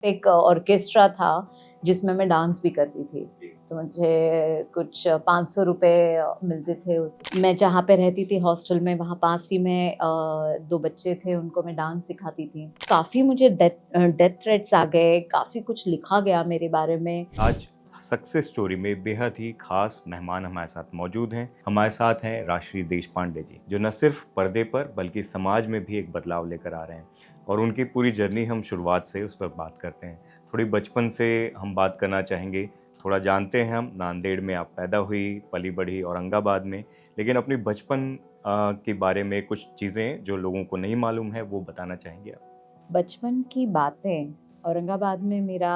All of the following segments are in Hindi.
एक ऑर्केस्ट्रा था जिसमें मैं डांस भी करती थी। तो मुझे कुछ 500 रुपए मिलते थे उस मैं जहाँ पे रहती थी हॉस्टल में, वहाँ पास ही में 2 बच्चे थे, उनको मैं डांस सिखाती थी। काफ़ी मुझे डेथ थ्रेट्स आ गए, काफ़ी कुछ लिखा गया मेरे बारे में। आज सक्सेस स्टोरी में बेहद ही खास मेहमान हमारे साथ मौजूद हैं। हमारे साथ हैं राजश्री देशपांडे जी, जो न सिर्फ पर्दे पर बल्कि समाज में भी एक बदलाव लेकर आ रहे हैं। और उनकी पूरी जर्नी हम शुरुआत से उस पर बात करते हैं। थोड़ी बचपन से हम बात करना चाहेंगे। थोड़ा जानते हैं हम, नांदेड़ में आप पैदा हुई, पली बढ़ी औरंगाबाद में, लेकिन अपनी बचपन के बारे में कुछ चीज़ें जो लोगों को नहीं मालूम है वो बताना चाहेंगे आप? बचपन की बातें, औरंगाबाद में मेरा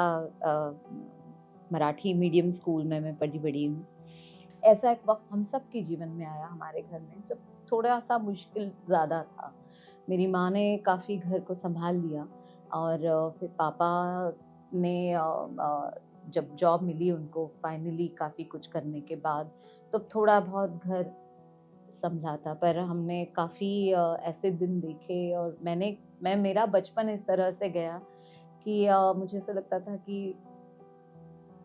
मराठी मीडियम स्कूल में मैं पली बड़ी हूँ। ऐसा एक वक़्त हम सब के जीवन में आया हमारे घर में, जब थोड़ा-सा मुश्किल ज़्यादा था। मेरी माँ ने काफ़ी घर को सँभाल लिया और फिर पापा ने जब जॉब मिली उनको फाइनली काफ़ी कुछ करने के बाद, तो थोड़ा बहुत घर सँभला था। पर हमने काफ़ी ऐसे दिन देखे और मेरा बचपन इस तरह से गया कि मुझे ऐसा लगता था कि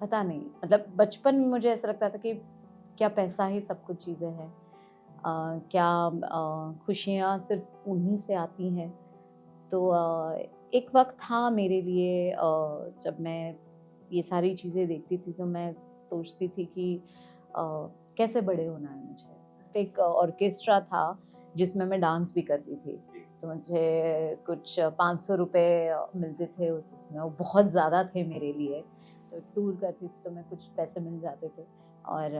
पता नहीं, मतलब बचपन में मुझे ऐसा लगता था कि क्या पैसा ही सब कुछ चीज़ें हैं? क्या खुशियाँ सिर्फ़ उन्हीं से आती हैं? तो एक वक़्त था मेरे लिए, जब मैं ये सारी चीज़ें देखती थी तो मैं सोचती थी कि अ, कैसे बड़े होना है मुझे। एक ऑर्केस्ट्रा था जिसमें मैं डांस भी करती थी। तो मुझे कुछ 500 रुपए मिलते थे उसमें, वो बहुत ज़्यादा थे मेरे लिए। तो टूर करती थी तो मैं कुछ पैसे मिल जाते थे और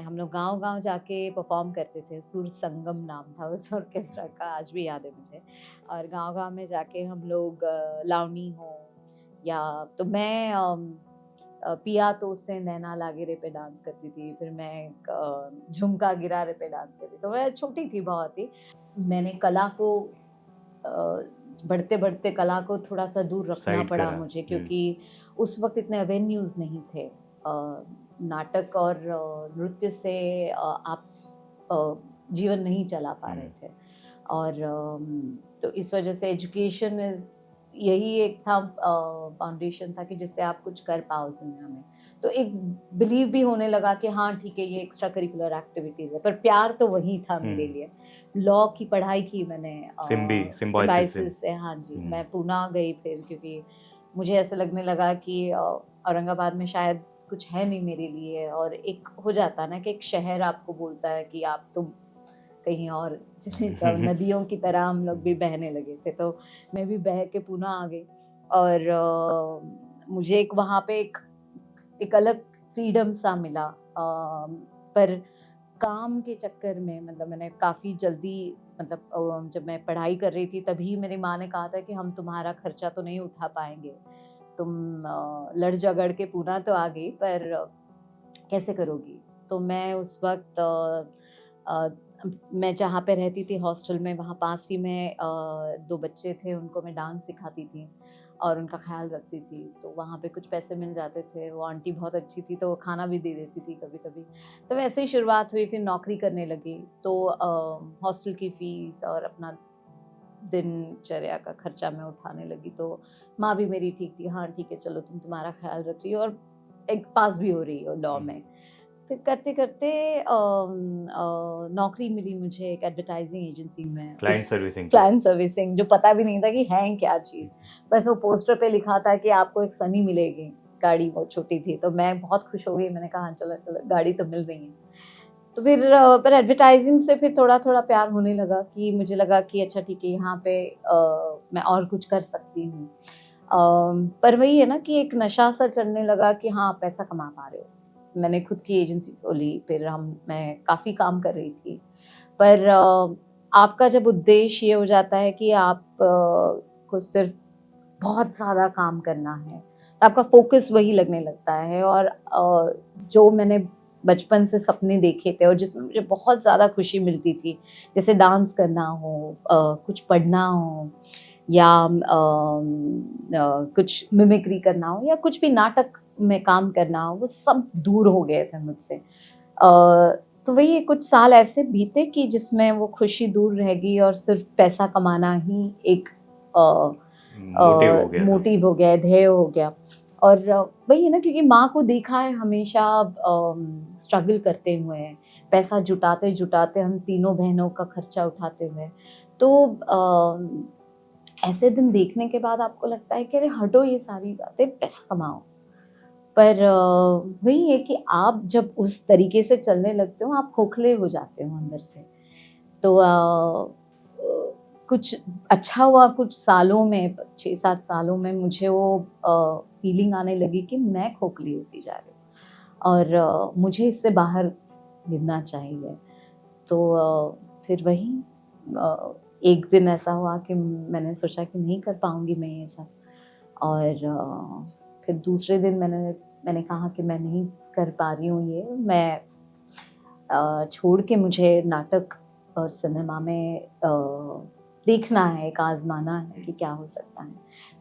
हम लोग गाँव-गाँव जाके परफ़ॉर्म करते थे। सुर संगम नाम था उस ऑर्केस्ट्रा का, आज भी याद है मुझे। और गाँव-गाँव में जाके हम लोग लावनी हो या तो मैं पिया तो उससे नैना लागे रे पे डांस करती थी। फिर मैं झुमका गिरा रे पे डांस करती थी। तो मैं छोटी थी बहुत ही। मैंने कला को अ, बढ़ते-बढ़ते कला को थोड़ा-सा दूर रखना साइड पड़ा करा। मुझे, क्योंकि उस वक़्त इतने एवेन्यूज़ नहीं थे। नाटक और नृत्य से आप जीवन नहीं चला पा रहे हुँ। थे और तो इस वजह से एजुकेशन यही एक था, फाउंडेशन था कि जिससे आप कुछ कर पाओ उस दुनिया में। तो एक बिलीव भी होने लगा कि हाँ ठीक है, ये एक्स्ट्रा करिकुलर एक्टिविटीज़ है, पर प्यार तो वही था मेरे हुँ। लिए। लॉ की पढ़ाई की मैंने सिम्बायोसिस से। सिम्बायोसिस से, हाँ जी, हुँ। मैं पूना गई फिर, क्योंकि मुझे ऐसा लगने लगा कि औरंगाबाद में शायद कुछ है नहीं मेरे लिए। और एक हो जाता है ना कि एक शहर आपको बोलता है कि आप तुम कहीं और चले जाओ। नदियों की तरह हम लोग भी बहने लगे थे, तो मैं भी बह के पूना आ गई और मुझे एक वहाँ पे एक अलग फ्रीडम सा मिला। पर काम के चक्कर में, मतलब मैंने काफ़ी जल्दी, मतलब जब मैं पढ़ाई कर रही थी तभी मेरी माँ ने कहा था कि हम तुम्हारा खर्चा तो नहीं उठा पाएँगे। तुम लड़ झगड़ के पूना तो आ गई, पर कैसे करोगी? तो मैं उस वक़्त अ, मैं जहाँ पे रहती थी हॉस्टल में, वहाँ पास ही में 2 बच्चे थे, उनको मैं डांस सिखाती थी और उनका ख़्याल रखती थी। तो वहाँ पे कुछ पैसे मिल जाते थे, वो आंटी बहुत अच्छी थी तो वो खाना भी दे देती थी कभी-कभी। तो वैसे ही शुरुआत हुई, फिर नौकरी करने लगी। तो हॉस्टल की फ़ीस और अपना दिनचर्या का खर्चा मैं उठाने लगी, तो माँ भी मेरी ठीक थी, हाँ ठीक है चलो तुम तुम्हारा ख़्याल रख रही हो और एक पास भी हो रही हो लॉ हुँ। में। फिर करते-करते नौकरी मिली मुझे एक एडवर्टाइज़िंग एजेंसी में, क्लाइंट उस सर्विसिंग की। क्लाइंट सर्विसिंग, जो पता भी नहीं था कि है क्या चीज़। बस वो पोस्टर पे लिखा था कि आपको एक सनी मिलेगी, गाड़ी बहुत छोटी थी, तो मैं बहुत खुश हो गई, मैंने कहा हाँ, चलो, चलो गाड़ी तो मिल रही है। तो फिर पर एडवर्टाइज़िंग से फिर थोड़ा-थोड़ा प्यार होने लगा कि मुझे लगा कि अच्छा ठीक है, यहाँ पे मैं और कुछ कर सकती हूँ। पर वही है ना कि एक नशा सा चढ़ने लगा कि हाँ, आप पैसा कमा पा रहे हो। मैंने खुद की एजेंसी खोली, फिर मैं काफ़ी काम कर रही थी। पर आपका जब उद्देश्य ये हो जाता है कि आप को सिर्फ़ बहुत ज़्यादा काम करना है, तो आपका फ़ोकस वही लगने लगता है। और जो मैंने बचपन से सपने देखे थे और जिसमें मुझे बहुत ज़्यादा खुशी मिलती थी, जैसे डांस करना हो, कुछ पढ़ना हो या कुछ मिमिक्री करना हो या कुछ भी नाटक में काम करना हो, वो सब दूर हो गए थे मुझसे। तो वही कुछ साल ऐसे बीते कि जिसमें वो खुशी दूर रह गई और सिर्फ़ पैसा कमाना ही एक अ मोटिव हो गया था। मोटिव हो गया है, ध्येय हो गया। और वही है ना, क्योंकि माँ को देखा है हमेशा स्ट्रगल करते हुए, पैसा जुटाते जुटाते हम तीनों बहनों का खर्चा उठाते हुए। तो ऐसे दिन देखने के बाद आपको लगता है कि अरे हटो ये सारी बातें, पैसा कमाओ। पर वही है कि आप जब उस तरीके से चलने लगते हो, आप खोखले हो जाते हो अंदर से। तो कुछ अच्छा हुआ, कुछ सालों में, 6-7 सालों में मुझे वो फीलिंग आने लगी कि मैं खोखली होती जा रही हूँ और मुझे इससे बाहर गिरना चाहिए। तो फिर वही एक दिन ऐसा हुआ कि मैंने सोचा कि नहीं कर पाऊँगी मैं ये सब। और फिर दूसरे दिन मैंने कहा कि मैं नहीं कर पा रही हूँ ये, मैं छोड़ के मुझे नाटक और सिनेमा में देखना है, एक आज़माना है कि क्या हो सकता है।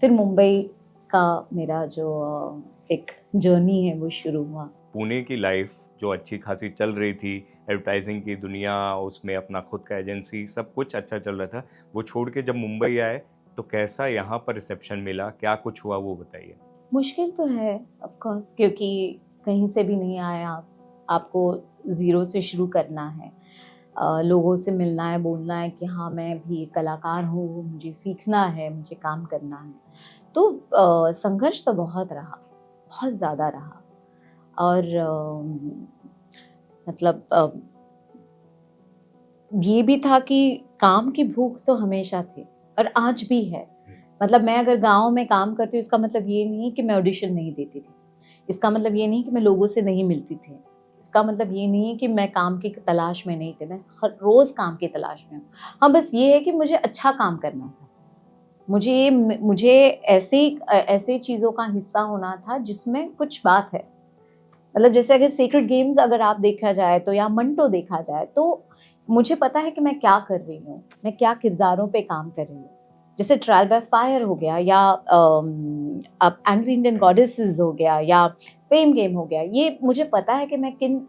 फिर मुंबई का मेरा जो एक जर्नी है वो शुरू हुआ। पुणे की लाइफ जो अच्छी खासी चल रही थी, एडवर्टाइजिंग की दुनिया, उसमें अपना खुद का एजेंसी, सब कुछ अच्छा चल रहा था, वो छोड़ के जब मुंबई आए तो कैसा यहाँ पर रिसेप्शन मिला, क्या कुछ हुआ वो बताइए? मुश्किल तो है ऑफ कोर्स, क्योंकि कहीं से भी नहीं आए आप, आपको ज़ीरो से शुरू करना है। लोगों से मिलना है, बोलना है कि हाँ मैं भी एक कलाकार हूँ, मुझे सीखना है, मुझे काम करना है। तो संघर्ष तो बहुत रहा, बहुत ज़्यादा रहा। और मतलब ये भी था कि काम की भूख तो हमेशा थी और आज भी है। मतलब मैं अगर गाँव में काम करती हूँ, इसका मतलब ये नहीं है कि मैं ऑडिशन नहीं देती थी। इसका मतलब ये नहीं कि मैं लोगों से नहीं मिलती थी। इसका मतलब ये नहीं है कि मैं काम की तलाश में नहीं थी, मैं हर रोज़ काम की तलाश में हूँ। हाँ, बस ये है कि मुझे अच्छा काम करना था। मुझे ऐसे चीज़ों का हिस्सा होना था जिसमें कुछ बात है। मतलब जैसे अगर सेक्रेड गेम्स अगर आप देखा जाए तो, या मंटो देखा जाए तो, मुझे पता है कि मैं क्या कर रही हूँ, मैं क्या किरदारों पे काम कर रही हूँ। जैसे ट्रायल बाय फायर हो गया, या अब एंग्री इंडियन गॉडेसेस हो गया, या फेम गेम हो गया, ये मुझे पता है कि मैं किन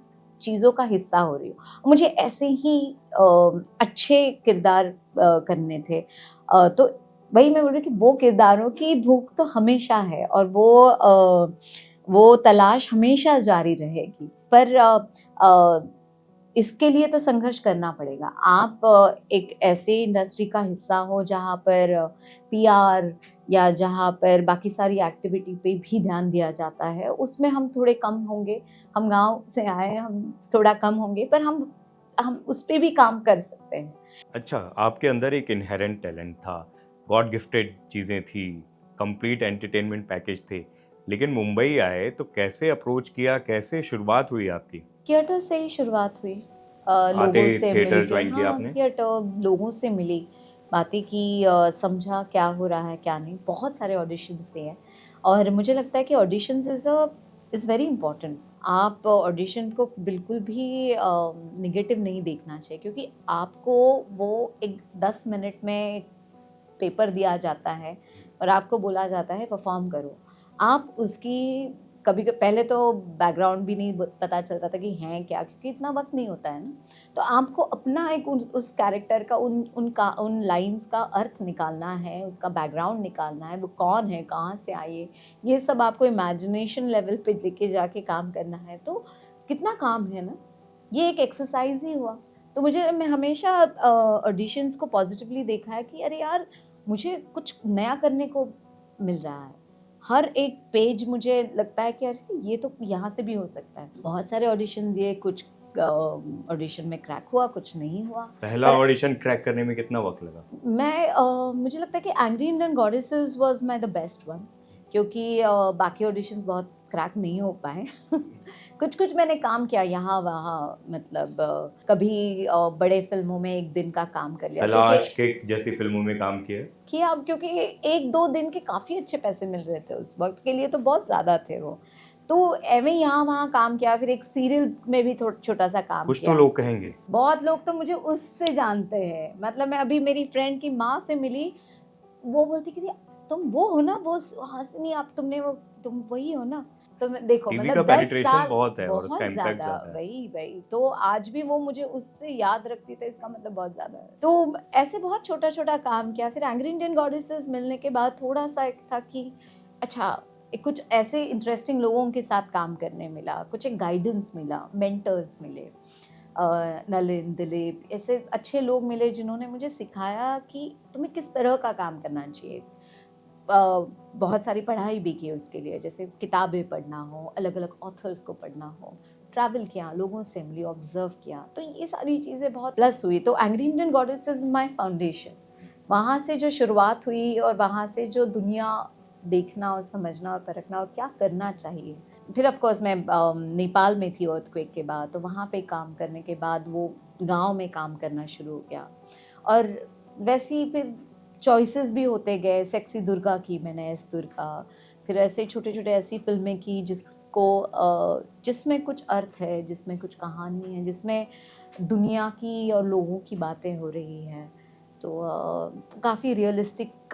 चीज़ों का हिस्सा हो रही हूँ। मुझे ऐसे ही अच्छे किरदार करने थे। तो वही मैं बोल रही हूँ कि वो किरदारों की भूख तो हमेशा है और वो तलाश हमेशा जारी रहेगी। पर इसके लिए तो संघर्ष करना पड़ेगा। आप एक ऐसे इंडस्ट्री का हिस्सा हो जहाँ पर पीआर या जहाँ पर बाकी सारी एक्टिविटी पे भी ध्यान दिया जाता है, उसमें हम थोड़े कम होंगे। हम गाँव से आए हैं, हम थोड़ा कम होंगे, पर हम उस पे भी काम कर सकते हैं। अच्छा, आपके अंदर एक इनहेरेंट टैलेंट था, गॉड गिफ्टेड चीज़ें थी, कंप्लीट एंटरटेनमेंट पैकेज थे, लेकिन मुंबई आए तो कैसे अप्रोच किया, कैसे शुरुआत हुई आपकी? थिएटर से ही शुरुआत हुई। आते लोगों से मिल थिएटर के, ज्वाइन किया हाँ, आपने? थिएटर, लोगों से मिली, बातें की, समझा क्या हो रहा है क्या नहीं। बहुत सारे ऑडिशंस दिए और मुझे लगता है कि ऑडिशंस इज़ वेरी इम्पोर्टेंट। आप ऑडिशन को बिल्कुल भी नेगेटिव नहीं देखना चाहिए, क्योंकि आपको वो एक 10 मिनट में पेपर दिया जाता है और आपको बोला जाता है परफॉर्म करो। आप उसकी कभी पहले तो बैकग्राउंड भी नहीं पता चलता था कि हैं क्या, क्योंकि इतना वक्त नहीं होता है ना। तो आपको अपना एक उस कैरेक्टर का उन लाइंस का अर्थ निकालना है, उसका बैकग्राउंड निकालना है, वो कौन है, कहाँ से आई है, ये सब आपको इमेजिनेशन लेवल पे लेके जाके काम करना है। तो कितना काम है ना, ये एक एक्सरसाइज ही हुआ। तो मैं हमेशा ऑडिशंस को पॉजिटिवली देखा है कि अरे यार, मुझे कुछ नया करने को मिल रहा है। हर एक पेज मुझे लगता है कि अरे ये तो यहाँ से भी हो सकता है। बहुत सारे ऑडिशन दिए, कुछ ऑडिशन में क्रैक हुआ, कुछ नहीं हुआ। पहला पर ऑडिशन क्रैक करने में कितना वक़्त लगा? मुझे लगता है कि angry Indian goddesses was my the best one, क्योंकि बाकी ऑडिशंस बहुत क्रैक नहीं हो पाए। कुछ-कुछ मैंने काम किया यहाँ-वहाँ, मतलब कभी बड़े फ़िल्मों में 1 दिन का काम कर लिया, क्योंकि तलाश, किक जैसी फ़िल्मों में काम किया है? किया, क्योंकि 1-2 दिन के काफ़ी अच्छे पैसे मिल रहे थे उस वक़्त के लिए, तो बहुत ज़्यादा थे वो। तो एवें यहाँ-वहाँ काम किया, फिर एक सीरियल में भी छोटा-सा काम कुछ तो किया। लोग कहेंगे। बहुत लोग तो मुझे उससे जानते हैं। मतलब मैं अभी मेरी फ्रेंड की माँ से मिली, वो बोलती कि तुम वो हो ना, वो हासिनी, आप तुम वही हो ना। तो देखो टीवी मतलब का 10 पेनिट्रेशन साल बहुत है और उसका बहुत इम्पैक्ट ज्यादा, ज़्यादा है। वही वही तो आज भी वो मुझे उससे याद रखती, तो इसका मतलब बहुत ज्यादा है। तो ऐसे बहुत छोटा छोटा काम किया। फिर एंग्री इंडियन गॉडेसेस मिलने के बाद थोड़ा सा एक था कि अच्छा, कुछ ऐसे इंटरेस्टिंग लोगों के साथ काम करने मिला, कुछ एक गाइडेंस मिला, मेंटर्स मिले, नलिन, दिलीप, ऐसे अच्छे लोग मिले जिन्होंने मुझे सिखाया कि तुम्हें किस तरह का काम करना चाहिए। बहुत सारी पढ़ाई भी की उसके लिए, जैसे किताबें पढ़ना हो, अलग अलग ऑथर्स को पढ़ना हो, ट्रैवल किया, लोगों से मिली, ऑब्जर्व किया, तो ये सारी चीज़ें बहुत प्लस हुई। तो angry Indian goddess is my foundation. वहाँ से जो शुरुआत हुई और वहाँ से जो दुनिया देखना और समझना और परखना और क्या करना चाहिए। फिर ऑफ कोर्स मैं नेपाल में थी अर्थक्वेक के बाद, तो वहाँ पे काम करने के बाद वो गांव में काम करना शुरू हो गया। और वैसे ही फिर चॉइसेस भी होते गए। सेक्सी दुर्गा की मैंने, एस दुर्गा, फिर ऐसे छोटे छोटे ऐसी फिल्में की जिसमें कुछ अर्थ है, जिसमें कुछ कहानी है, जिसमें दुनिया की और लोगों की बातें हो रही हैं। तो काफ़ी रियलिस्टिक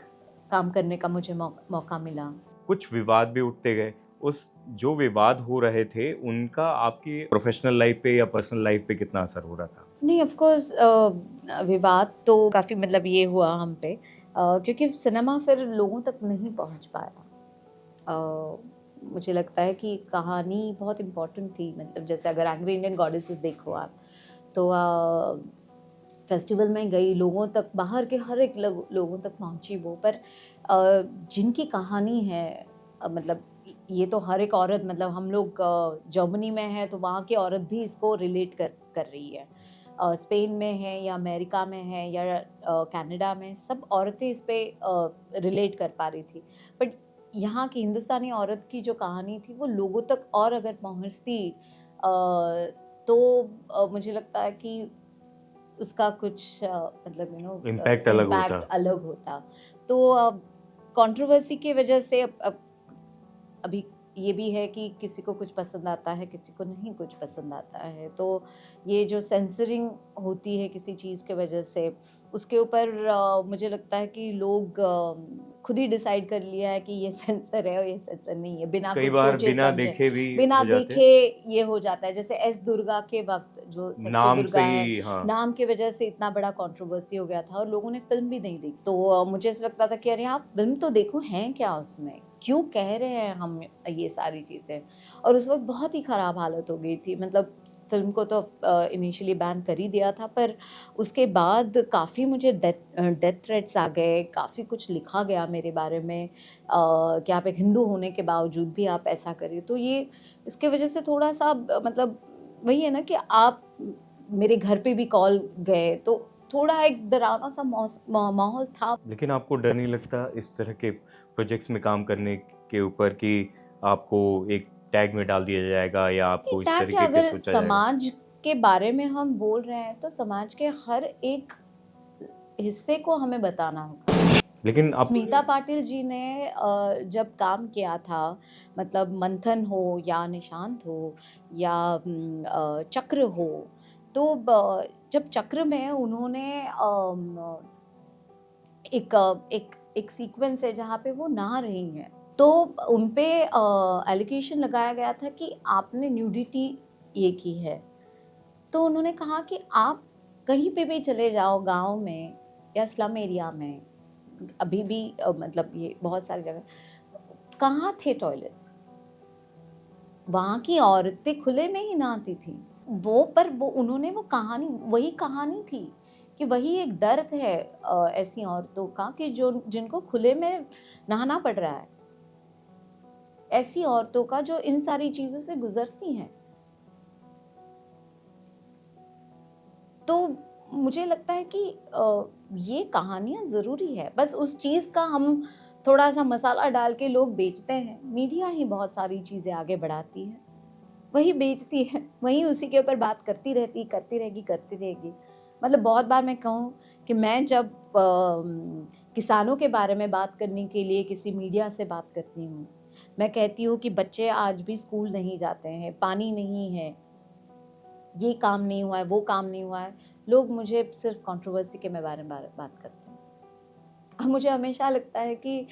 काम करने का मुझे मौका मिला। कुछ विवाद भी उठते गए। उस जो विवाद हो रहे थे, उनका आपकी प्रोफ़ेशनल लाइफ़ पे या पर्सनल लाइफ़ पे कितना असर हो रहा था? नहीं, ऑफ कोर्स विवाद तो काफ़ी मतलब ये हुआ हम पे, क्योंकि सिनेमा फिर लोगों तक नहीं पहुंच पाया। मुझे लगता है कि कहानी बहुत इम्पोर्टेंट थी। मतलब जैसे अगर एंग्री इंडियन गॉडेसेस देखो आप, तो फेस्टिवल में गई, लोगों तक, बाहर के हर एक लोगों तक पहुंची वो, पर जिनकी कहानी है, मतलब ये तो हर एक औरत, मतलब हम लोग जर्मनी में है तो वहाँ की औरत भी इसको रिलेट कर रही है। स्पेन में है या अमेरिका में है या कनाडा में, सब औरतें इस पे रिलेट कर पा रही थी। बट यहाँ की हिंदुस्तानी औरत की जो कहानी थी वो लोगों तक और अगर पहुँचती, तो मुझे लगता है कि उसका कुछ मतलब इम्पैक्ट अलग होता। इम्पैक्ट अलग होता। तो कंट्रोवर्सी की वजह से अब अभी ये भी है कि किसी को कुछ पसंद आता है, किसी को नहीं कुछ पसंद आता है। तो ये जो सेंसरिंग होती है किसी चीज़ के वजह से, उसके ऊपर मुझे लगता है कि लोग खुद ही डिसाइड कर लिया है कि ये सेंसर है और ये सेंसर नहीं है, बिना कई कुछ बार सोचे बिना समझे, देखे भी बिना हो जाते हैं। देखे ये हो जाता है। जैसे एस दुर्गा के वक्त जो सेक्सी नाम से दुर्गा है, ही हाँ। नाम की वजह से इतना बड़ा कंट्रोवर्सी हो गया था और लोगों ने फिल्म भी नहीं देखी। तो मुझे ऐसा लगता था कि अरे आप फिल्म तो देखो, हैं क्या उसमें, क्यों कह रहे हैं हम ये सारी चीज़ें। और उस वक्त बहुत ही ख़राब हालत हो गई थी। मतलब फिल्म को तो इनिशियली बैन कर ही दिया था, पर उसके बाद काफ़ी मुझे डेथ थ्रेट्स आ गए, काफ़ी कुछ लिखा गया मेरे बारे में, कि आप एक हिंदू होने के बावजूद भी आप ऐसा करिए। तो ये इसके वजह से थोड़ा सा मतलब वही है ना कि आप, मेरे घर पे भी कॉल गए, तो थोड़ा एक डरावना सा माहौल था। लेकिन आपको डर नहीं लगता इस तरह के प्रोजेक्ट्स में काम करने के ऊपर कि आपको एक टैग में डाल दिया जाएगा या आपको इस टैग क्या, तरीके के अगर सोचा जाएगा? समाज के बारे में हम बोल रहे हैं तो समाज के हर एक हिस्से को हमें बताना होगा। लेकिन आप स्मिता पाटिल जी ने जब काम किया था, मतलब मंथन हो या निशांत हो या चक्र हो, तो जब चक्र में उन्होंने एक सीक्वेंस है जहाँ पे वो नहा रही हैं, तो उन पे एलिगेशन लगाया गया था कि आपने न्यूडिटी ये की है। तो उन्होंने कहा कि आप कहीं पे भी चले जाओ, गांव में या स्लम एरिया में, अभी भी मतलब ये बहुत सारी जगह, कहाँ थे टॉयलेट्स? वहाँ की औरतें खुले में ही नहाती थी। वो उन्होंने वो कहानी, वही कहानी थी कि वही एक दर्द है ऐसी औरतों का कि जो जिनको खुले में नहाना पड़ रहा है, ऐसी औरतों का जो इन सारी चीजों से गुजरती हैं। तो मुझे लगता है कि ये कहानियाँ ज़रूरी है। बस उस चीज़ का हम थोड़ा सा मसाला डाल के लोग बेचते हैं। मीडिया ही बहुत सारी चीज़ें आगे बढ़ाती है, वही बेचती है, वही उसी के ऊपर बात करती रहती, करती रहेगी। मतलब बहुत बार मैं कहूँ कि मैं जब किसानों के बारे में बात करने के लिए किसी मीडिया से बात करती हूँ, मैं कहती हूँ कि बच्चे आज भी स्कूल नहीं जाते हैं, पानी नहीं है, ये काम नहीं हुआ है, वो काम नहीं हुआ है, लोग मुझे सिर्फ कंट्रोवर्सी के बारे में बात करते हैं। अब मुझे हमेशा लगता है कि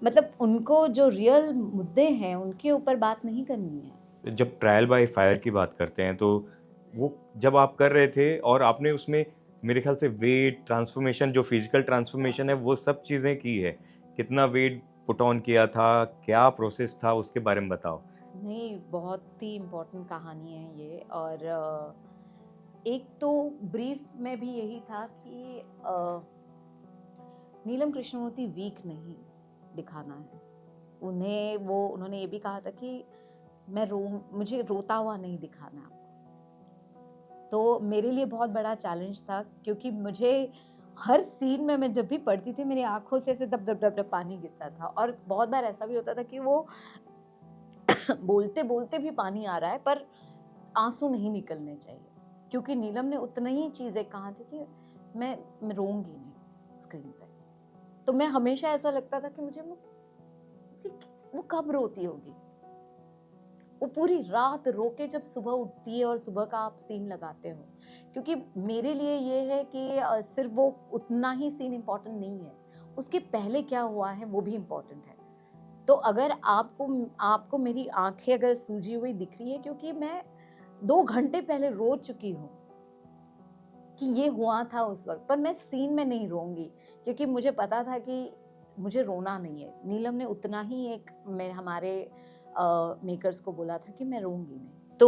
मतलब उनको जो रियल मुद्दे हैं उनके ऊपर बात नहीं करनी है। जब ट्रायल बाय फायर की बात करते हैं तो वो जब आप कर रहे थे और आपने उसमें मेरे ख्याल से वेट ट्रांसफॉर्मेशन, जो फिजिकल ट्रांसफॉर्मेशन है, वो सब चीज़ें की है। कितना वेट पुट ऑन किया था, क्या प्रोसेस था, उसके बारे में बताओ। नहीं, बहुत ही इम्पोर्टेंट कहानी है ये। और एक तो ब्रीफ में भी यही था कि नीलम कृष्णमूर्ति वीक नहीं दिखाना है उन्होंने ये भी कहा था कि मुझे रोता हुआ नहीं दिखाना आपको। तो मेरे लिए बहुत बड़ा चैलेंज था, क्योंकि मुझे हर सीन में मैं जब भी पढ़ती थी मेरी आंखों से ऐसे दब दब दब दब पानी गिरता था, और बहुत बार ऐसा भी होता था कि वो बोलते बोलते भी पानी आ रहा है पर आंसू नहीं निकलने चाहिए, क्योंकि नीलम ने उतना ही चीजें कहा थी कि मैं रोऊंगी नहीं स्क्रीन पे। तो मैं हमेशा ऐसा लगता था कि मुझे वो कब रोती होगी। वो पूरी रात रो के जब सुबह उठती है और सुबह का आप सीन लगाते हो, क्योंकि मेरे लिए ये है कि सिर्फ वो उतना ही सीन इम्पोर्टेंट नहीं है, उसके पहले क्या हुआ है वो भी इम्पोर्टेंट है। तो अगर आपको मेरी आंखें अगर सूजी हुई दिख रही है, क्योंकि मैं 2 घंटे पहले रो चुकी हूँ कि ये हुआ था उस वक्त, पर मैं सीन में नहीं रोऊंगी, क्योंकि मुझे पता था कि मुझे रोना नहीं है। नीलम ने उतना ही हमारे मेकर्स को बोला था कि मैं रोऊंगी नहीं। तो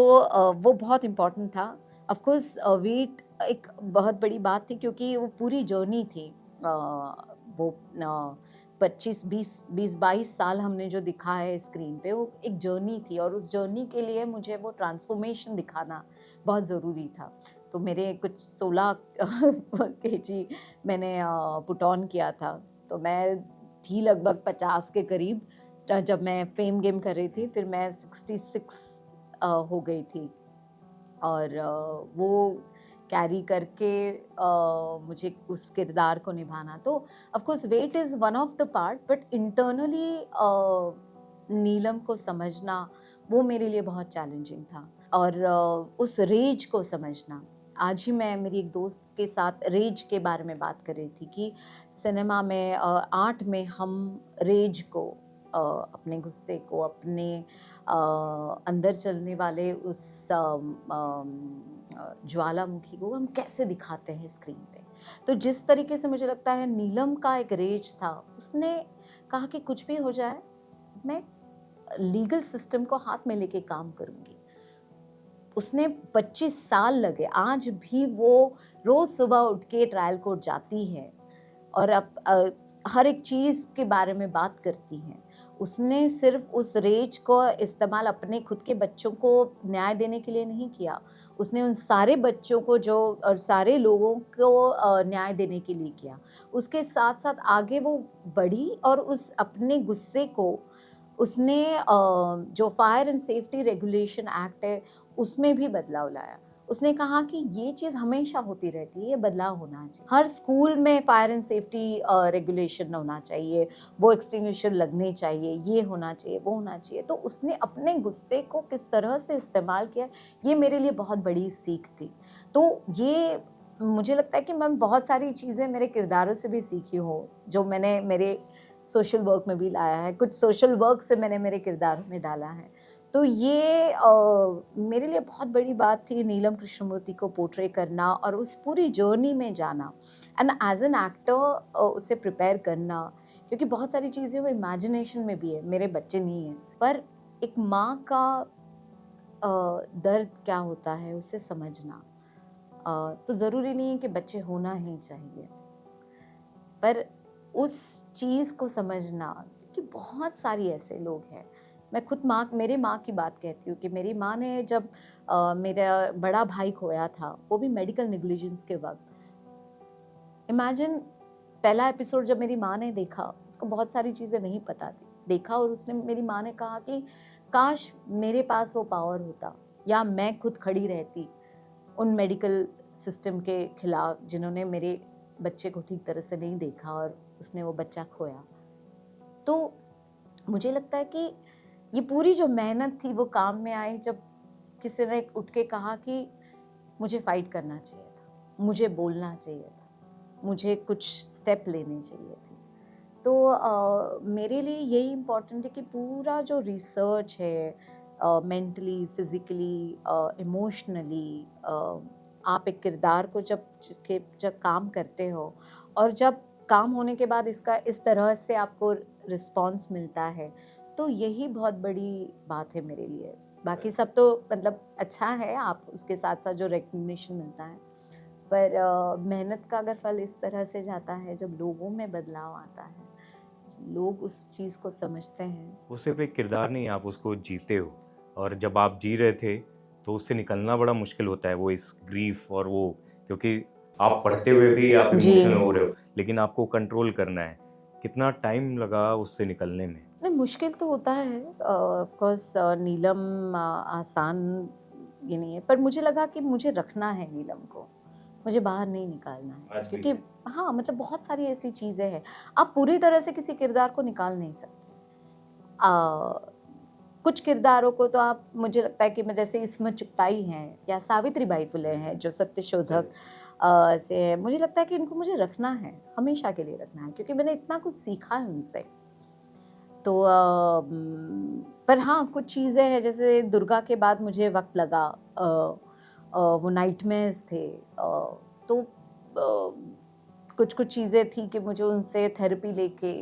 वो बहुत इम्पोर्टेंट था। ऑफ कोर्स वेट एक बहुत बड़ी बात थी, क्योंकि वो पूरी जर्नी थी। वो 22 साल हमने जो दिखा है स्क्रीन पे, वो एक जर्नी थी, और उस जर्नी के लिए मुझे वो ट्रांसफॉर्मेशन दिखाना बहुत ज़रूरी था। तो मेरे कुछ 16 केजी मैंने पुट ऑन किया था। तो मैं थी लगभग 50 के करीब जब मैं फेम गेम कर रही थी, फिर मैं 66 हो गई थी। और वो कैरी करके मुझे उस किरदार को निभाना। तो of course weight is one of the part, but internally Neelam को समझना वो मेरे लिए बहुत चैलेंजिंग था। और उस रेज को समझना, आज ही मैं मेरी एक दोस्त के साथ रेज के बारे में बात कर रही थी कि सिनेमा में आर्ट में हम रेज को, अपने गुस्से को, अपने अंदर चलने वाले उस ज्वालामुखी को हम कैसे दिखाते हैं स्क्रीन पे। तो जिस तरीके से मुझे लगता है नीलम का एक रेज था, उसने कहा कि कुछ भी हो जाए मैं लीगल सिस्टम को हाथ में लेके काम करूंगी। उसने 25 साल लगे, आज भी वो रोज सुबह उठ के ट्रायल कोर्ट जाती है और अब हर एक चीज़ के बारे में बात करती हैं। उसने सिर्फ उस रेज को इस्तेमाल अपने खुद के बच्चों को न्याय देने के लिए नहीं किया, उसने उन सारे बच्चों को जो और सारे लोगों को न्याय देने के लिए किया। उसके साथ साथ आगे वो बढ़ी और उस अपने गुस्से को उसने जो fire and safety regulation act है उसमें भी बदलाव लाया। उसने कहा कि ये चीज़ हमेशा होती रहती है, ये बदलाव होना चाहिए। हर स्कूल में फायर एंड सेफ्टी रेगुलेशन होना चाहिए, वो एक्सटिंग्विशर लगने चाहिए, ये होना चाहिए, वो होना चाहिए। तो उसने अपने गुस्से को किस तरह से इस्तेमाल किया, ये मेरे लिए बहुत बड़ी सीख थी। तो ये मुझे लगता है कि मैं बहुत सारी चीज़ें मेरे किरदारों से भी सीखी हूँ, जो मैंने मेरे सोशल वर्क में भी लाया है, कुछ सोशल वर्क से मैंने मेरे किरदारों में डाला है। तो ये मेरे लिए बहुत बड़ी बात थी नीलम कृष्णमूर्ति को पोर्ट्रे करना और उस पूरी जर्नी में जाना, एंड एज एन एक्टर उसे प्रिपेयर करना, क्योंकि बहुत सारी चीज़ें वो इमेजिनेशन में भी है, मेरे बच्चे नहीं हैं, पर एक माँ का दर्द क्या होता है उसे समझना। तो ज़रूरी नहीं है कि बच्चे होना ही चाहिए, पर उस चीज़ को समझना कि बहुत सारी ऐसे लोग हैं। मैं खुद मेरे माँ की बात कहती हूँ कि मेरी माँ ने जब मेरा बड़ा भाई खोया था, वो भी मेडिकल नेग्लिजेंस के वक्त। इमेजिन, पहला एपिसोड जब मेरी माँ ने देखा, उसको बहुत सारी चीज़ें नहीं पता थी, देखा और उसने, मेरी माँ ने कहा कि काश मेरे पास वो पावर होता, या मैं खुद खड़ी रहती उन मेडिकल सिस्टम के खिलाफ जिन्होंने मेरे बच्चे को ठीक तरह से नहीं देखा और उसने वो बच्चा खोया। तो मुझे लगता है कि ये पूरी जो मेहनत थी वो काम में आई जब किसी ने उठ के कहा कि मुझे फाइट करना चाहिए था, मुझे बोलना चाहिए था, मुझे कुछ स्टेप लेने चाहिए थे। तो मेरे लिए यही इम्पोर्टेंट है कि पूरा जो रिसर्च है, मेंटली, फिज़िकली, इमोशनली, आप एक किरदार को जब काम करते हो और जब काम होने के बाद इसका इस तरह से आपको रिस्पॉन्स मिलता है, तो यही बहुत बड़ी बात है मेरे लिए। बाकी सब तो मतलब अच्छा है, आप उसके साथ-साथ जो रिकॉग्निशन मिलता है, पर मेहनत का अगर फल इस तरह से जाता है, जब लोगों में बदलाव आता है, लोग उस चीज़ को समझते हैं। वो सिर्फ एक किरदार नहीं, आप उसको जीते हो। और जब आप जी रहे थे, तो उससे निकलना बड़ा मुश्किल होता है, वो इस ग्रीफ़ और वो, क्योंकि आप पढ़ते हुए भी आप जी। इमोशनल हो रहे हो, लेकिन आपको कंट्रोल करना है। कितना टाइम लगा उससे निकलने में? नहीं, मुश्किल तो होता है, ऑफ कोर्स। नीलम आसान ये नहीं है, पर मुझे लगा कि मुझे रखना है नीलम को, मुझे बाहर नहीं निकालना है, आज भी क्योंकि है। हाँ, मतलब बहुत सारी ऐसी चीज़ें हैं, आप पूरी तरह से किसी किरदार को निकाल नहीं सकते। कुछ किरदारों को तो आप, मुझे लगता है कि मैं जैसे इस्मत चुगताई हैं या सावित्रीबाई फुले हैं जो सत्यशोधक से हैं, मुझे लगता है कि इनको मुझे रखना है, हमेशा के लिए रखना है, क्योंकि मैंने इतना कुछ सीखा है उनसे। तो पर हाँ, कुछ चीज़ें हैं, जैसे दुर्गा के बाद मुझे वक़्त लगा, वो नाइटमेयर्स थे, तो कुछ-कुछ चीज़ें थी कि मुझे उनसे थेरेपी लेके,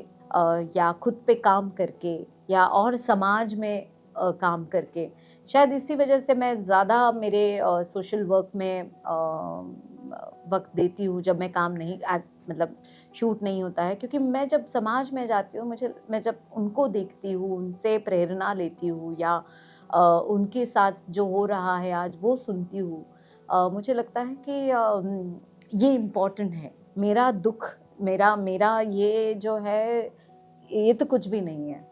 या खुद पे काम करके, या और समाज में काम करके, शायद इसी वजह से मैं ज़्यादा मेरे सोशल वर्क में वक़्त देती हूँ, जब मैं काम नहीं मतलब शूट नहीं होता है, क्योंकि मैं जब समाज में जाती हूँ, मैं जब उनको देखती हूँ, उनसे प्रेरणा लेती हूँ, या उनके साथ जो हो रहा है आज वो सुनती हूँ, मुझे लगता है कि ये इम्पोर्टेंट है। मेरा दुःख, मेरा मेरा ये जो है, ये तो कुछ भी नहीं है।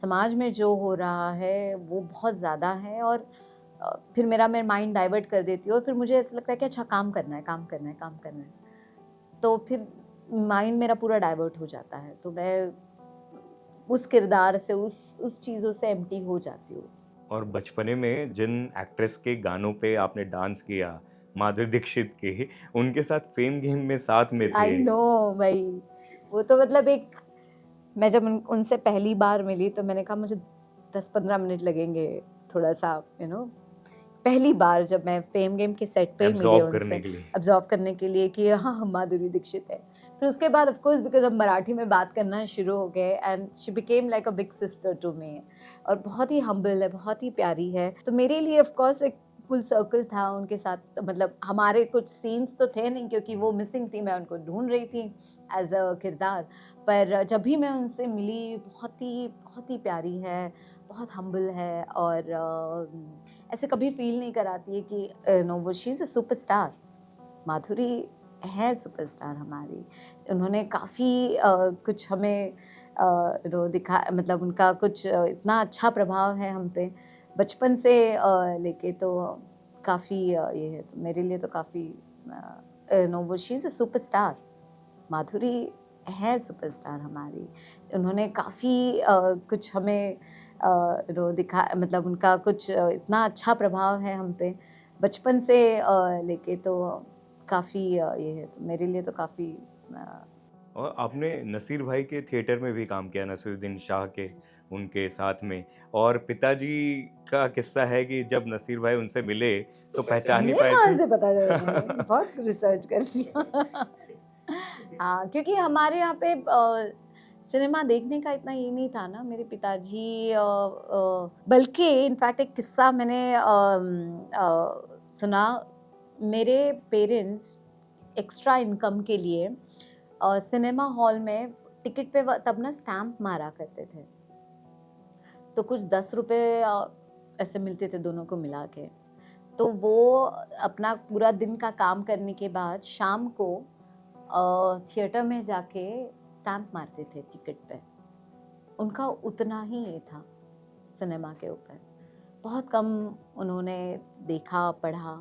समाज में जो हो रहा है वो बहुत ज़्यादा है, और फिर मैं माइंड डाइवर्ट कर देती हूँ, और फिर मुझे ऐसा लगता है कि अच्छा, काम करना है, काम करना है, काम करना है। तो फिर माइंड मेरा पूरा डाइवर्ट हो जाता है, तो मैं उस किरदार से, उस चीज़ों से एम्प्टी हो जाती हूँ। और बचपने में जिन एक्ट्रेस के गानों पे आपने डांस किया, माधुरी दीक्षित के, उनके साथ फेम गेम में साथ में आई थे। नो भई, वो तो मतलब एक, मैं जब उनसे पहली बार मिली तो मैंने कहा मुझे 10-15 मिनट लगेंगे, थोड़ा-सा पहली बार जब मैं फेम गेम के सेट पे ही मिली एब्ज़ॉर्ब उनसे, करने के लिए। अब्ज़ॉर्ब करने के लिए कि हाँ, हम माधुरी दीक्षित है। फिर उसके बाद ऑफ कोर्स, बिकॉज़ हम मराठी में बात करना शुरू हो गए, and she became like a big sister to me, और बहुत ही हम्बल है, बहुत ही प्यारी है। तो मेरे लिए ऑफ कोर्स एक फुल सर्कल था उनके साथ, मतलब हमारे कुछ सीन्स तो थे नहीं, क्योंकि वो मिसिंग थी, मैं उनको ढूँढ रही थी एज़ अ किरदार। पर जब भी मैं उनसे मिली, बहुत ही प्यारी है, बहुत हम्बल है, और ऐसे कभी फ़ील नहीं कराती है कि नो, वो शी इज़ अ सुपरस्टार। माधुरी है सुपरस्टार हमारी। उन्होंने काफ़ी कुछ हमें दिखा, मतलब उनका कुछ इतना अच्छा प्रभाव है हम पे, बचपन से लेके, तो काफ़ी ये है, तो मेरे लिए तो काफ़ी नो, वो शी इज़ अ सुपरस्टार। माधुरी है सुपरस्टार हमारी। उन्होंने काफ़ी कुछ हमें दिखा, मतलब उनका कुछ इतना अच्छा प्रभाव है हम पे, बचपन से लेके, तो काफ़ी ये है, तो मेरे लिए तो काफ़ी और आपने नसीर भाई के थिएटर में भी काम किया, नसीरुद्दीन शाह के, उनके साथ में। और पिताजी का किस्सा है कि जब नसीर भाई उनसे मिले, तो पहचान नहीं ये पाए कहाँ थे। से पता चला तुम्हें? बहुत रिसर्च कर लिया। हाँ, क्योंकि हमारे यहाँ पे सिनेमा देखने का इतना ये नहीं था ना, मेरे पिताजी बल्कि इनफैक्ट एक किस्सा मैंने सुना, मेरे पेरेंट्स एक्स्ट्रा इनकम के लिए सिनेमा हॉल में टिकट पे तब ना स्टैम्प मारा करते थे, तो कुछ 10 रुपए ऐसे मिलते थे दोनों को मिला के। तो वो अपना पूरा दिन का काम करने के बाद शाम को थिएटर में जाके स्टैम्प मारते थे टिकट पे। उनका उतना ही ये था सिनेमा के ऊपर। बहुत कम उन्होंने देखा, पढ़ा,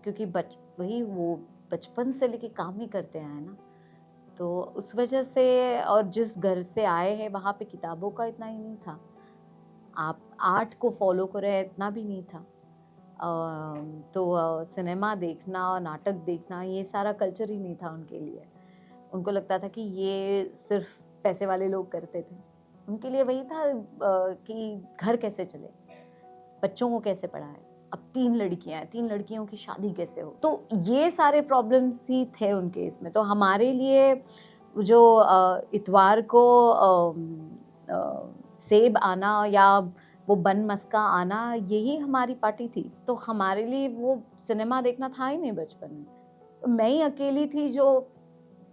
क्योंकि वही वो बचपन से लेके काम ही करते आए ना। तो उस वजह से, और जिस घर से आए हैं वहाँ पे किताबों का इतना ही नहीं था। आप आर्ट को फ़ॉलो करें इतना भी नहीं था। तो सिनेमा देखना और नाटक देखना, ये सारा कल्चर ही नहीं था उनके लिए। उनको लगता था कि ये सिर्फ़ पैसे वाले लोग करते थे। उनके लिए वही था कि घर कैसे चले, बच्चों को कैसे पढ़ाए। अब 3 लड़कियां हैं, 3 लड़कियों की शादी कैसे हो, तो ये सारे प्रॉब्लम्स ही थे उनके इसमें। तो हमारे लिए जो इतवार को सेब आना या वो बन मस्का आना, यही हमारी पार्टी थी। तो हमारे लिए वो सिनेमा देखना था ही नहीं बचपन में। तो मैं ही अकेली थी जो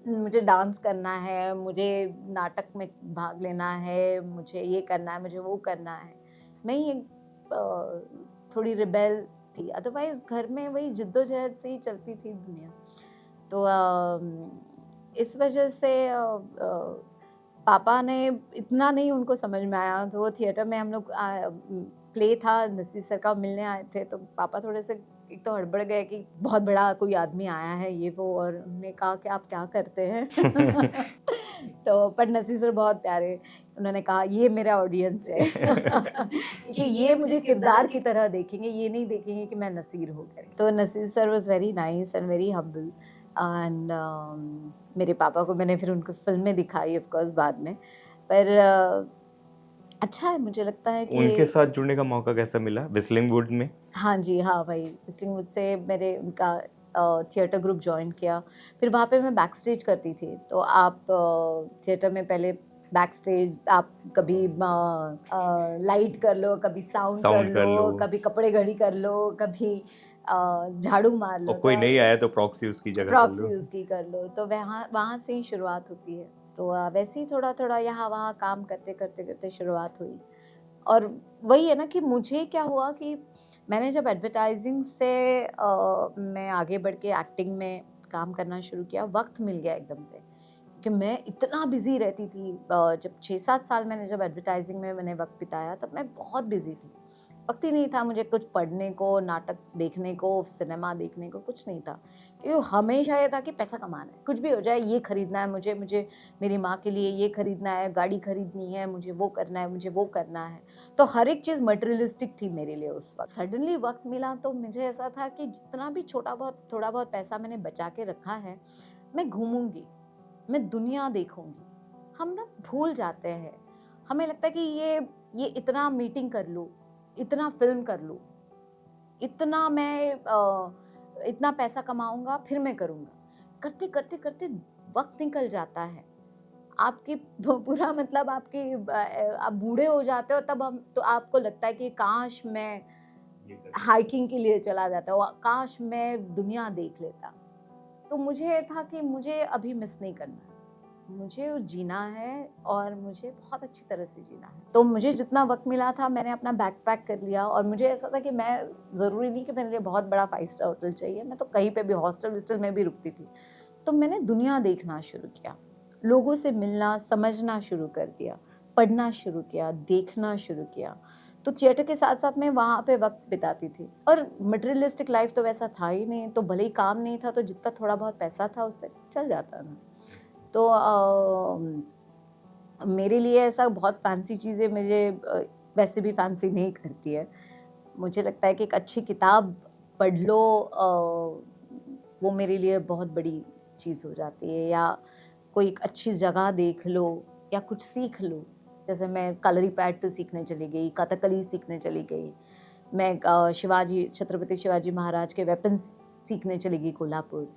मुझे डांस करना है, मुझे नाटक में भाग लेना है, मुझे ये करना है, मुझे वो करना है। मैं ही एक थोड़ी रिबेल थी, अदरवाइज घर में वही जिद्दोजहद से ही चलती थी दुनिया। तो इस वजह से पापा ने इतना नहीं उनको समझ में आया। तो वो थिएटर में हम लोग प्ले था, नसीर सर का, मिलने आए थे। तो पापा थोड़े से एक तो हड़बड़ गए कि बहुत बड़ा कोई आदमी आया है ये वो, और उन्होंने कहा कि आप क्या करते हैं। तो पर नसीर सर बहुत प्यारे, उन्होंने कहा ये मेरा ऑडियंस है। कि ये मुझे किरदार की तरह देखेंगे, ये नहीं देखेंगे कि मैं नसीर हूँ करके। तो Naseer sir was very nice and very humble. And मेरे पापा को मैंने फिर उनको फिल्में दिखाई ऑफ कोर्स बाद में, पर अच्छा है, मुझे लगता है कि उनके साथ जुड़ने का मौका कैसा मिला व्हिstling वुड में? हाँ जी, हाँ भाई, व्हिstling वुड से मेरे उनका थिएटर ग्रुप ज्वाइन किया। फिर वहाँ पे मैं बैक स्टेज करती थी। तो आप थिएटर में पहले बैक स्टेज आप कभी लाइट कर लो, कभी साउंड कर साउंड कर लो लो, कभी कपड़े घड़ी कर लो, कभी झाड़ू मार लो। और कोई नहीं आया तो प्रॉक्सी उसकी जगह कर प्रॉक्सी लो। उसकी कर लो। तो वहाँ वहाँ से ही शुरुआत होती है। तो वैसे ही थोड़ा थोड़ा यहाँ वहाँ काम करते करते करते शुरुआत हुई। और वही है ना कि मुझे क्या हुआ कि मैंने जब एडवर्टाइजिंग से मैं आगे बढ़ के एक्टिंग में काम करना शुरू किया, वक्त मिल गया एकदम से, कि मैं इतना बिजी रहती थी। जब 6-7 साल मैंने जब एडवर्टाइजिंग में मैंने वक्त बिताया, तब मैं बहुत बिजी थी। वक्त ही नहीं था मुझे कुछ पढ़ने को, नाटक देखने को, सिनेमा देखने को, कुछ नहीं था। क्योंकि हमेशा ये था कि पैसा कमाना है, कुछ भी हो जाए, ये खरीदना है मुझे, मुझे मेरी माँ के लिए ये खरीदना है, गाड़ी खरीदनी है, मुझे वो करना है, मुझे वो करना है। तो हर एक चीज़ मटेरियलिस्टिक थी मेरे लिए उस वक्त। सडनली वक्त मिला तो मुझे ऐसा था कि जितना भी थोड़ा बहुत पैसा मैंने बचा के रखा है, मैं घूमूंगी, मैं दुनिया देखूंगी। हम ना भूल जाते हैं, हमें लगता है कि ये इतना मीटिंग कर लूँ, इतना फिल्म कर लूँ, इतना मैं इतना पैसा कमाऊंगा, फिर मैं करूँगा। करते करते करते वक्त निकल जाता है। आपकी पूरा मतलब आपकी आप बूढ़े हो जाते हो, तब हम तो आपको लगता है कि काश मैं हाइकिंग के लिए चला जाता, काश मैं दुनिया देख लेता। तो मुझे ये था कि मुझे अभी मिस नहीं करना है, मुझे जीना है और मुझे बहुत अच्छी तरह से जीना है। तो मुझे जितना वक्त मिला था मैंने अपना बैग पैक कर लिया। और मुझे ऐसा था कि मैं, ज़रूरी नहीं कि मेरे लिए बहुत बड़ा 5 स्टार होटल चाहिए, मैं तो कहीं पे भी हॉस्टल विस्टल में भी रुकती थी। तो मैंने दुनिया देखना शुरू किया, लोगों से मिलना समझना शुरू कर दिया, पढ़ना शुरू किया, देखना शुरू किया। तो थिएटर के साथ साथ मैं वहाँ पे वक्त बिताती थी। और मटेरियलिस्टिक लाइफ तो वैसा था ही नहीं, तो भले ही काम नहीं था तो जितना थोड़ा बहुत पैसा था उससे चल जाता था। तो मेरे लिए ऐसा बहुत फैंसी चीज़ें मुझे वैसे भी फैंसी नहीं करती है। मुझे लगता है कि एक अच्छी किताब पढ़ लो, वो मेरे लिए बहुत बड़ी चीज़ हो जाती है। या कोई एक अच्छी जगह देख लो या कुछ सीख लो। जैसे मैं कलरीपयट्टू सीखने चली गई, कथकली सीखने चली गई। मैं छत्रपति शिवाजी महाराज के वेपन्स सीखने चली गई कोल्हापुर।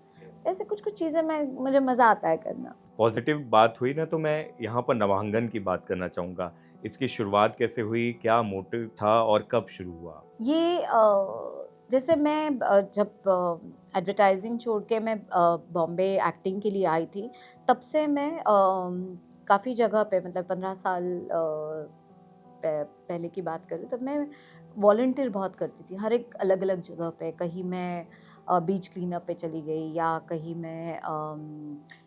ऐसे कुछ चीज़ें मुझे मज़ा आता है करना। पॉजिटिव बात हुई ना, तो मैं यहाँ पर नवांगन की बात करना चाहूँगा। इसकी शुरुआत कैसे हुई, क्या मोटिव था और कब शुरू हुआ? ये जैसे मैं जब एडवर्टाइजिंग छोड़ के मैं बॉम्बे एक्टिंग के लिए आई थी, तब से मैं काफ़ी जगह पे, मतलब 15 साल पहले की बात करूँ, तब मैं वॉलंटियर बहुत करती थी हर एक अलग अलग जगह पे। कहीं मैं बीच क्लीनअप पे चली गई, या कहीं मैं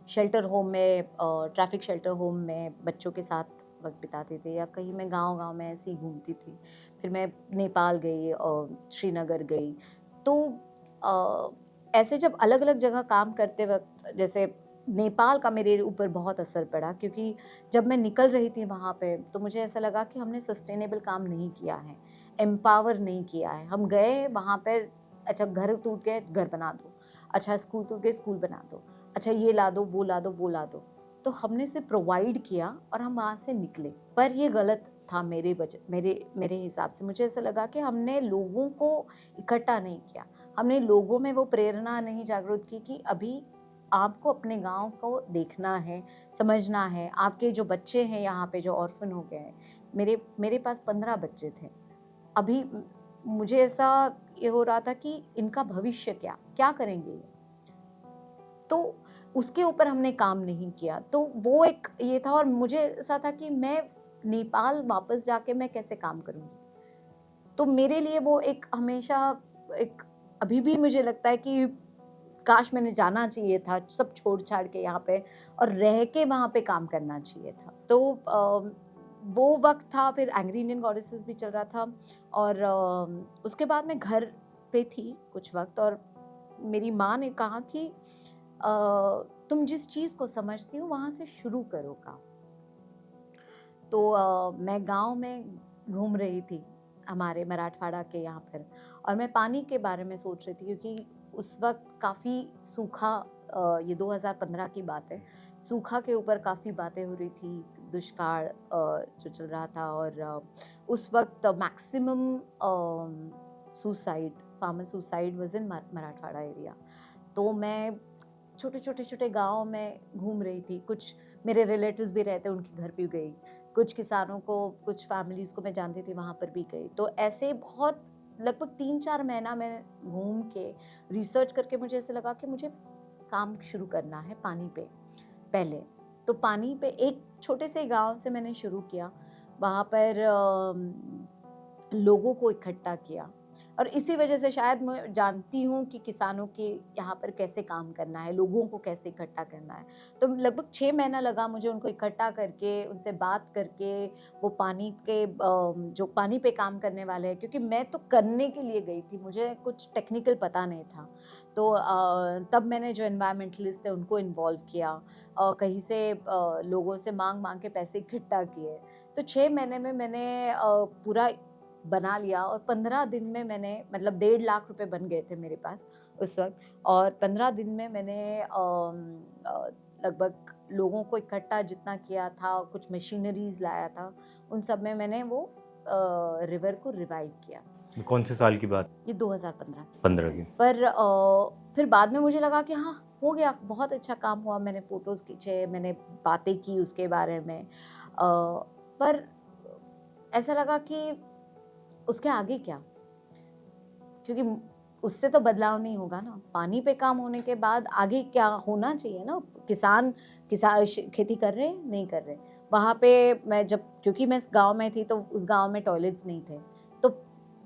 शेल्टर होम में, ट्रैफिक शेल्टर होम में बच्चों के साथ वक्त बिताती थी, या कहीं मैं गांव-गांव में ऐसे ही घूमती थी। फिर मैं नेपाल गई और श्रीनगर गई। तो ऐसे जब अलग-अलग जगह काम करते वक़्त, जैसे नेपाल का मेरे ऊपर बहुत असर पड़ा, क्योंकि जब मैं निकल रही थी वहाँ पे तो मुझे ऐसा लगा कि हमने सस्टेनेबल काम नहीं किया है, एम्पावर नहीं किया है। हम गए वहाँ पे, अच्छा घर टूट गए घर बना दो, अच्छा स्कूल टूट गए स्कूल बना दो, अच्छा ये ला दो, वो ला दो, वो ला दो। तो हमने सिर्फ प्रोवाइड किया और हम वहाँ से निकले। पर ये गलत था मेरे हिसाब से। मुझे ऐसा लगा कि हमने लोगों को इकट्ठा नहीं किया, हमने लोगों में वो प्रेरणा नहीं जागृत की कि अभी आपको अपने गांव को देखना है, समझना है। आपके जो बच्चे हैं यहाँ पे जो ऑर्फन हो गए हैं, मेरे पास 15 बच्चे थे। अभी मुझे ऐसा ये हो रहा था कि इनका भविष्य क्या करेंगे ये? तो उसके ऊपर हमने काम नहीं किया। तो वो एक ये था, और मुझे ऐसा था कि मैं नेपाल वापस जाके मैं कैसे काम करूँगी? तो मेरे लिए वो एक हमेशा एक, अभी भी मुझे लगता है कि काश मैंने जाना चाहिए था, सब छोड़-छाड़ के यहाँ पे और रह के वहाँ पे काम करना चाहिए था। तो वो वक़्त था, फिर एंग्री इंडियन गॉडेसेस भी चल रहा था, और उसके बाद मैं घर पे थी कुछ वक़्त, और मेरी माँ ने कहा कि तुम जिस चीज़ को समझती हो वहाँ से शुरू करो काम। तो मैं गाँव में घूम रही थी हमारे मराठवाड़ा के यहाँ पर, और मैं पानी के बारे में सोच रही थी, क्योंकि उस वक़्त काफ़ी सूखा, ये 2015 की बात है, सूखा के ऊपर काफ़ी बातें हो रही थी, दुष्काल जो चल रहा था, और उस वक़्त maximum suicide, farmer suicide was in Marathwada area. तो मैं छोटे गाँव में घूम रही थी, कुछ मेरे रिलेटिव्स भी रहते, उनके घर भी गई, कुछ किसानों को, कुछ फैमिलीज़ को मैं जानती थी, वहाँ पर भी गई। तो ऐसे बहुत लगभग 3-4 महीना मैं घूम के रिसर्च करके मुझे ऐसा लगा कि मुझे काम शुरू करना है पानी पे पहले। तो पानी पे एक छोटे से गाँव से मैंने शुरू किया, वहाँ पर लोगों को इकट्ठा किया, और इसी वजह से शायद मैं जानती हूँ कि किसानों के यहाँ पर कैसे काम करना है, लोगों को कैसे इकट्ठा करना है। तो लगभग 6 महीना लगा मुझे उनको इकट्ठा करके, उनसे बात करके, वो पानी के जो पानी पे काम करने वाले हैं, क्योंकि मैं तो करने के लिए गई थी, मुझे कुछ टेक्निकल पता नहीं था। तो तब मैंने जो एनवायरमेंटलिस्ट थे उनको इन्वॉल्व किया, कहीं से लोगों से माँग के पैसे इकट्ठा किए। तो 6 महीने में मैंने पूरा बना लिया, और 15 दिन में मैंने, मतलब 1.5 लाख रुपए बन गए थे मेरे पास उस वक़्त, और 15 दिन में मैंने लगभग लोगों को इकट्ठा जितना किया था, कुछ मशीनरीज़ लाया था, उन सब में मैंने वो रिवर को रिवाइव किया। कौन से साल की बात? ये 2015 की। 15 की। पर फिर बाद में मुझे लगा कि हाँ, हो गया, बहुत अच्छा काम हुआ, मैंने फ़ोटोज़ खींचे, मैंने बातें की उसके बारे में। पर ऐसा लगा कि उसके आगे क्या? क्योंकि उससे तो बदलाव नहीं होगा ना। पानी पे काम होने के बाद आगे क्या होना चाहिए ना? किसान खेती कर रहे हैं, नहीं कर रहे। वहाँ पे मैं जब, क्योंकि मैं इस गाँव में थी, तो उस गाँव में टॉयलेट्स नहीं थे, तो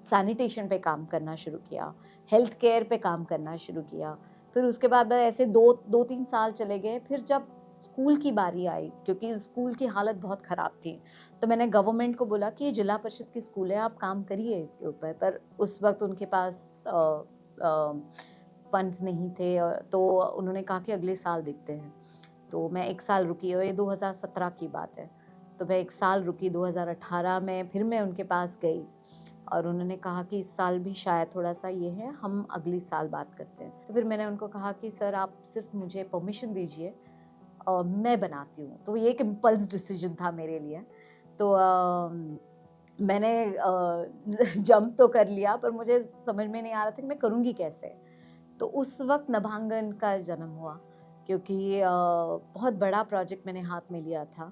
सैनिटेशन पे काम करना शुरू किया, हेल्थ केयर पे काम करना शुरू किया। फिर उसके बाद ऐसे 2-3 साल चले गए। फिर जब स्कूल की बारी आई, क्योंकि स्कूल की हालत बहुत ख़राब थी, तो मैंने गवर्नमेंट को बोला कि ये जिला परिषद की स्कूल है, आप काम करिए इसके ऊपर। पर उस वक्त उनके पास फंड्स नहीं थे, तो उन्होंने कहा कि अगले साल देखते हैं। तो मैं 1 साल रुकी, और ये 2017 की बात है। तो मैं 1 साल रुकी, 2018 में फिर मैं उनके पास गई, और उन्होंने कहा कि इस साल भी शायद थोड़ा-सा ये है, हम अगले साल बात करते हैं। तो फिर मैंने उनको कहा कि सर, आप सिर्फ़ मुझे परमिशन दीजिए, मैं बनाती हूँ। तो ये एक इम्पल्स डिसीजन था मेरे लिए। तो मैंने जंप तो कर लिया, पर मुझे समझ में नहीं आ रहा था कि मैं करूँगी कैसे? तो उस वक़्त नभांगन का जन्म हुआ, क्योंकि बहुत बड़ा प्रोजेक्ट मैंने हाथ में लिया था।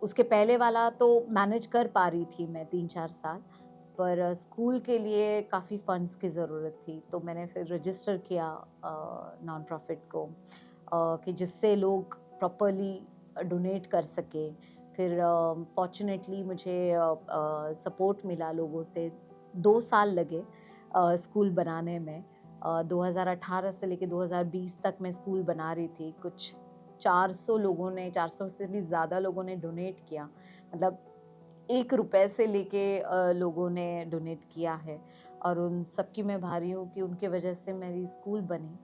उसके पहले वाला तो मैनेज कर पा रही थी मैं 3-4 साल, पर स्कूल के लिए काफ़ी फंड्स की ज़रूरत थी। तो मैंने फिर रजिस्टर किया नॉन प्रॉफ़िट को, कि जिससे लोग प्रॉपर्ली डोनेट कर सकें। फिर फॉर्च्यूनेटली मुझे सपोर्ट मिला लोगों से। 2 साल लगे स्कूल बनाने में। 2018 से लेके 2020 तक मैं स्कूल बना रही थी। कुछ 400 लोगों ने, 400 से भी ज़्यादा लोगों ने डोनेट किया। मतलब 1 रुपए से लेके लोगों ने डोनेट किया है, और उन सबकी मैं आभारी हूँ कि उनके वजह से मेरी स्कूल बनी।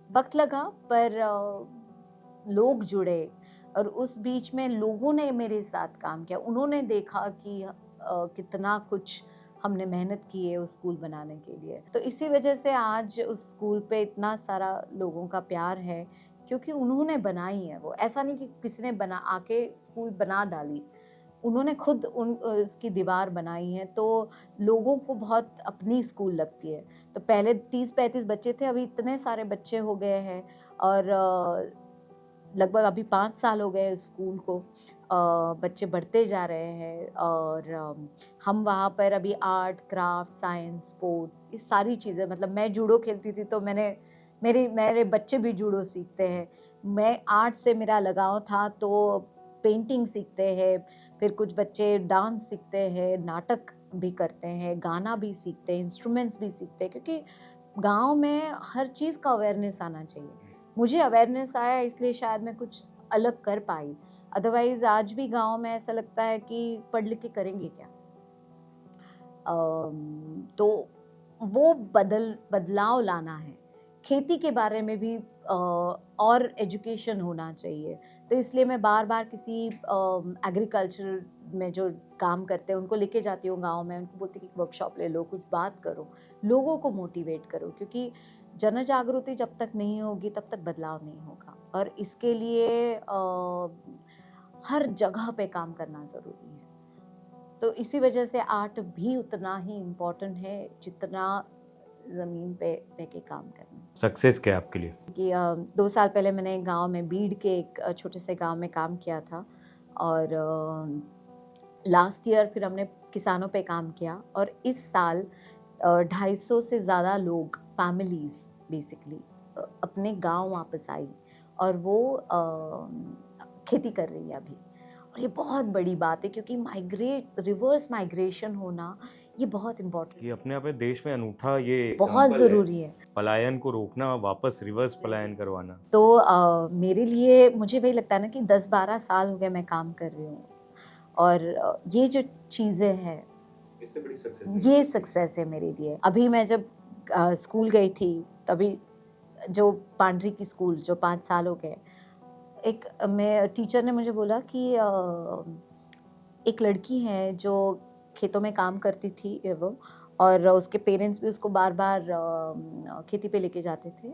वक़्त लगा, पर लोग जुड़े, और उस बीच में लोगों ने मेरे साथ काम किया। उन्होंने देखा कि कितना कुछ हमने मेहनत की है उस स्कूल बनाने के लिए। तो इसी वजह से आज उस स्कूल पे इतना सारा लोगों का प्यार है क्योंकि उन्होंने बनाई है वो, ऐसा नहीं कि किसी ने बना आके स्कूल बना डाली, उन्होंने खुद उसकी दीवार बनाई है, तो लोगों को बहुत अपनी स्कूल लगती है। तो पहले 30-35 बच्चे थे, अभी इतने सारे बच्चे हो गए हैं और लगभग अभी 5 साल हो गए स्कूल को। बच्चे बढ़ते जा रहे हैं और हम वहाँ पर अभी आर्ट, क्राफ्ट, साइंस, स्पोर्ट्स, ये सारी चीज़ें, मतलब मैं जूडो खेलती थी तो मेरे बच्चे भी जूडो सीखते हैं। मैं आर्ट से मेरा लगाव था तो पेंटिंग सीखते हैं, फिर कुछ बच्चे डांस सीखते हैं, नाटक भी करते हैं, गाना भी सीखते हैं, इंस्ट्रूमेंट्स भी सीखते हैं, क्योंकि गाँव में हर चीज़ का अवेयरनेस आना चाहिए। मुझे अवेयरनेस आया इसलिए शायद मैं कुछ अलग कर पाई, अदरवाइज़ आज भी गाँव में ऐसा लगता है कि पढ़ लिख के करेंगे क्या? तो वो बदलाव लाना है। खेती के बारे में भी और एजुकेशन होना चाहिए। तो इसलिए मैं बार-बार किसी एग्रीकल्चर में जो काम करते हैं उनको लेके जाती हूँ गाँव में, उनको बोलती हूँ कि वर्कशॉप ले लो, कुछ बात करो, लोगों को मोटिवेट करो, क्योंकि जन जागृति जब तक नहीं होगी तब तक बदलाव नहीं होगा। और इसके लिए हर जगह पे काम करना ज़रूरी है। तो इसी वजह से आर्ट भी उतना ही इम्पोर्टेंट है जितना ज़मीन पे रह के काम करना। सक्सेस क्या है आपके लिए? कि 2 साल पहले मैंने गाँव में बीड़ के एक छोटे से गाँव में काम किया था और लास्ट ईयर फिर हमने किसानों पे काम किया और इस साल 250 से ज़्यादा लोग, फैमिलीज़ बेसिकली अपने गाँव वापस आई और वो खेती कर रही है अभी। और ये बहुत बड़ी बात है क्योंकि रिवर्स माइग्रेशन होना ये बहुत इम्पोर्टेंट ये अपने आप में देश में अनूठा ये बहुत एग्जाम्पल है, ज़रूरी है। पलायन को रोकना, वापस रिवर्स पलायन करवाना। तो मेरे लिए मुझे वही लगता है ना कि 10-12 साल हो गए मैं काम कर रही हूँ और ये जो चीज़ें हैं इससे बड़ी सक्सेस ये सक्सेस है मेरे लिए। अभी मैं जब स्कूल गई थी तभी जो पांडरी की स्कूल जो 5 साल हो गए, एक मैं टीचर ने मुझे बोला कि एक लड़की है जो खेतों में काम करती थी वो, और उसके पेरेंट्स भी उसको बार-बार खेती पे लेके जाते थे।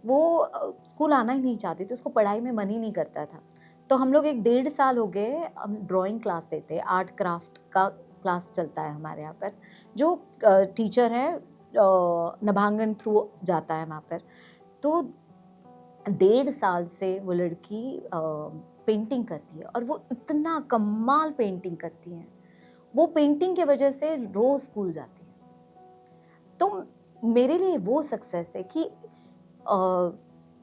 वो स्कूल आना ही नहीं चाहती थी, उसको पढ़ाई में मन ही नहीं करता था। तो हम लोग 1 डेढ़ साल हो गए हम ड्राइंग क्लास लेते हैं, आर्ट क्राफ्ट का क्लास चलता है हमारे यहाँ पर। जो टीचर है नभांगन थ्रू जाता है वहाँ पर। तो 1.5 साल से वो लड़की पेंटिंग करती है और वो इतना कमाल पेंटिंग करती है। वो पेंटिंग की वजह से रोज़ स्कूल जाती है। तो मेरे लिए वो सक्सेस है कि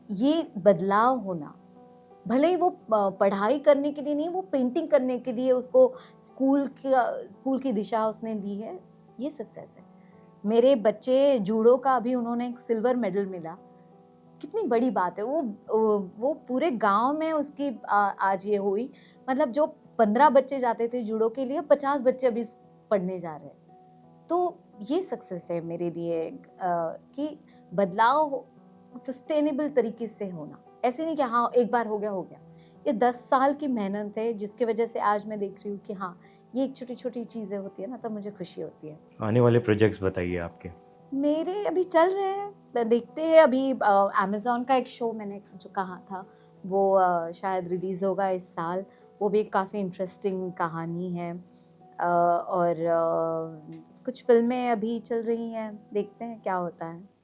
ये बदलाव होना, भले ही वो पढ़ाई करने के लिए नहीं, वो पेंटिंग करने के लिए उसको स्कूल की दिशा उसने ली है, ये सक्सेस है। मेरे बच्चे जूडो का अभी उन्होंने एक सिल्वर मेडल मिला, कितनी बड़ी बात है। वो पूरे गाँव में उसकी आज ये हुई, मतलब जो 15 बच्चे जाते थे जूडो के लिए, 50 बच्चे अभी पढ़ने जा रहे हैं। तो ये सक्सेस है मेरे लिए कि बदलाव सस्टेनेबल तरीके से होना। ऐसे नहीं कि हाँ, एक बार हो गया। ये 10 साल की मेहनत है जिसकी वजह से आज मैं देख रही हूँ कि हाँ, ये एक छोटी-छोटी चीज़ें होती है ना, तब मुझे खुशी होती है। आने वाले प्रोजेक्ट्स बताइए आपके। मेरे अभी चल रहे हैं, देखते हैं। अभी अमेज़न का एक शो मैंने जो कहा था, वो शायद रिलीज़ होगा इस साल। वो भी काफ़ी इंटरेस्टिंग कहानी है। और कुछ फ़िल्में अभी चल रही हैं, देखते हैं क्या होता है।